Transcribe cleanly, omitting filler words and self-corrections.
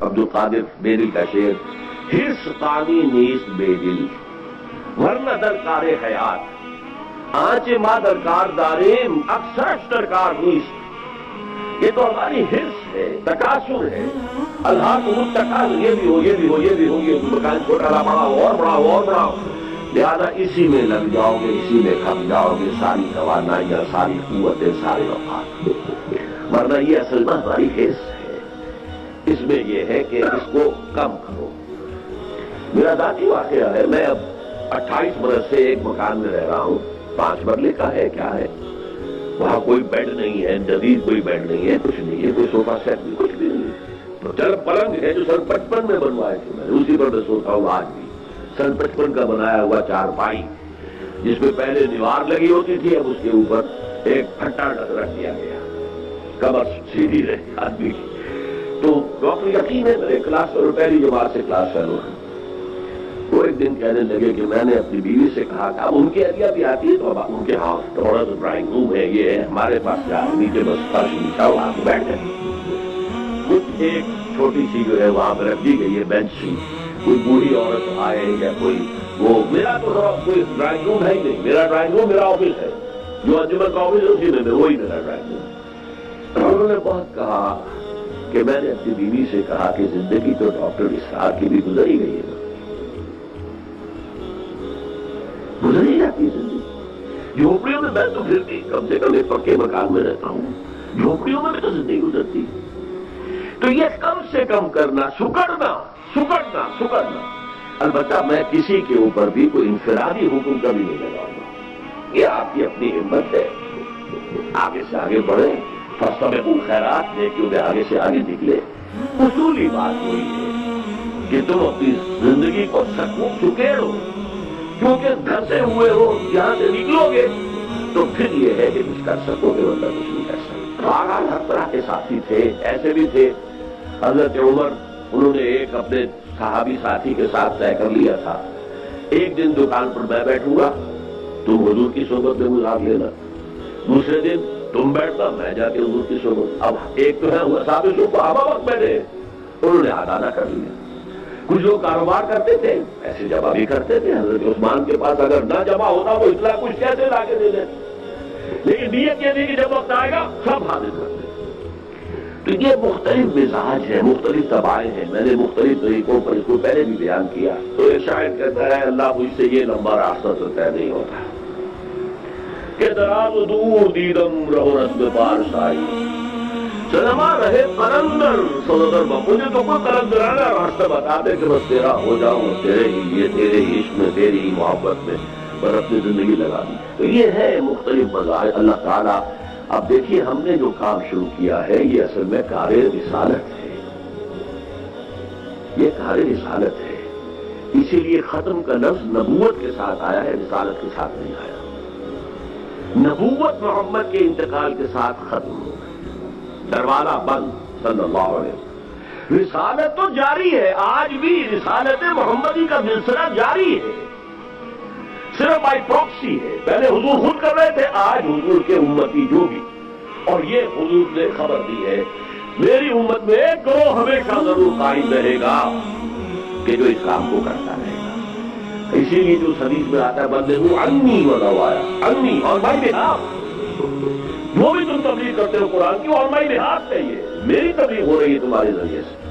عبد القادر بیدل کا شعر، حرص قانی نیست بے دل ورنہ درکار حیات، آنچ ما درکار داریم اکثرش درکار نیست۔ یہ تو ہماری حرص ہے، تکاسر ہے، اللہ کو متکاسر، یہ بھی ہو، یہ بھی ہو، یہ بھی ہو، یہ مکان چھوٹا لا بڑا اور بڑھاؤ اور بڑھاؤ، لہذا اسی میں لگ جاؤ گے، اسی میں کھپ جاؤ گے، ساری توانائیاں، ساری قوتیں، سارے اوقات، ورنہ یہ اصل میں ہماری حرص ہے۔ اس میں یہ ہے کہ اس کو کم کرو۔ میرا ذاتی واقعہ ہے، میں اب 28 برس سے ایک مکان میں رہ رہا ہوں، 5 مرلے کا ہے، کیا ہے، وہاں کوئی بیڈ نہیں ہے، جدید کوئی بیڈ نہیں ہے، کچھ نہیں ہے، کوئی صوفہ سیٹ نہیں، کچھ بھی نہیں، چل پلنگ ہے جو سن 55 میں بنوائے تھے میں نے، اسی پر میں سوتا ہوں آج بھی، سن 55 کا بنایا ہوا چارپائی، جس میں پہلے دیوار لگی ہوتی تھی، اب اس کے اوپر ایک پھٹا رکھ دیا گیا، کمر سیدھی رہے آدمی کی۔ تو ڈاکٹر یقین ہے میرے کلاس فیلو، پہلی جماعت سے کلاس فیلو ہے، وہ ایک دن کہنے لگے کہ میں نے اپنی بیوی سے کہا کہ اب ان کی ایریا بھی آتی ہے تو اب ان کے ہاں تھوڑا سا ڈرائنگ روم ہے، یہ ہے، ہمارے پاس کیا ہے، نیچے بس فرش بچھا ہوا، آپ بیٹھ گئے، کچھ ایک چھوٹی سی جو ہے وہاں پہ رکھ دی گئی ہے بینچ سی، کوئی بوڑھی عورت آئے یا کوئی وہ، میرا تو کوئی ڈرائنگ روم ہے ہی نہیں، میرا ڈرائنگ روم میرا آفس ہے، جو انجمن کا آفس ہے اسی میں وہی میرا ڈرائنگ روم۔ انہوں نے بہت کہا کہ میں نے اپنی بیوی سے کہا کہ زندگی تو ڈاکٹر اسرار کی بھی گزری گئی ہے، گزری جاتی زندگی، جھوپڑیوں میں تو پھر بھی کم سے کم ایک پکے مکان میں رہتا ہوں، جھوپڑیوں میں بھی تو زندگی گزرتی، تو یہ کم سے کم کرنا، سکڑنا سکڑنا سکڑنا۔ البتہ میں کسی کے اوپر بھی کوئی انفرادی حکم کبھی نہیں لگاؤں گا، یہ آپ کی اپنی ہمت ہے، آگے سے آگے بڑھیں، فاستبقوا الخیرات، نیکیوں میں آگے سے آگے نکلے۔ اصولی بات وہی ہے کہ تم اپنی زندگی کو سکیڑو، کیونکہ گھر سے ہوئے ہو، یہاں سے نکلو گے تو پھر یہ ہے کہ کچھ کر سکو گے ورنہ کچھ نہیں کر سکتے۔ آغاز ہر طرح کے ساتھی تھے، ایسے بھی تھے، حضرت عمر، انہوں نے ایک اپنے صحابی ساتھی کے ساتھ طے کر لیا تھا، ایک دن دکان پر میں بیٹھوں گا، تم حضور کی صحبت میں گزار لینا، دوسرے دن تم بیٹھنا، میں جا کے حضور کی صحبت۔ اب ایک تو ہے صحابہ صحابہ وقت بیٹھے، انہوں نے آدھا کر لیا۔ کچھ لوگ کاروبار کرتے تھے، ایسے جمع بھی کرتے تھے، حضرت عثمان کے پاس اگر نہ جمع ہوتا وہ اطلاع کچھ کیسے لا کے دے دیں، لیکن نیت یہ تھی کہ جب وقت آئے گا سب حاضر کر دیں۔ تو یہ مختلف مزاج ہے، مختلف طبائع ہیں، میں نے مختلف طریقوں پر اس کو پہلے بھی بیان کیا۔ تو ایک شاعر کہتا ہے اللہ مجھ سے یہ لمبا راستہ تو طے نہیں ہوتا کہ دراز و دور دیدم رہو رسم پارسائی، سنما رہے قلندر سنگر، مجھے تو کوئی قلندرانہ راستہ بتا دے کہ بس تیرا ہو جاؤں، تیرے ہی یہ تیرے ہی عشق میں، تیری ہی محبت میں پر اپنی زندگی لگا دی۔ تو یہ ہے مختلف مذاہب۔ اللہ تعالیٰ، اب دیکھیے ہم نے جو کام شروع کیا ہے یہ اصل میں کار رسالت ہے، یہ کار رسالت ہے، اسی لیے ختم کا لفظ نبوت کے ساتھ آیا ہے، رسالت کے ساتھ نہیں آیا۔ نبوت محمد کے انتقال کے ساتھ ختم ہو گئی، دروازہ بند، صلی اللہ علیہ وسلم۔ رسالت تو جاری ہے، آج بھی رسالت محمدی کا سلسلہ جاری ہے، صرف بائی پروکسی ہے، پہلے حضور خود کر رہے تھے، آج حضور کے امتی جو بھی، اور یہ حضور نے خبر دی ہے میری امت میں ایک گروہ ہمیشہ ضرور قائم رہے گا کہ جو اس کام کو کرتا رہے گا۔ اسی لیے جو حدیث میں آتا ہے بلغوا عنی ولو آیا، عنی اور مائی بہاف، جو بھی تم تبلیغ کرتے ہو قرآن کی، اور مائی بہاف ہے، یہ میری تبلیغ ہو رہی ہے تمہارے ذریعے سے۔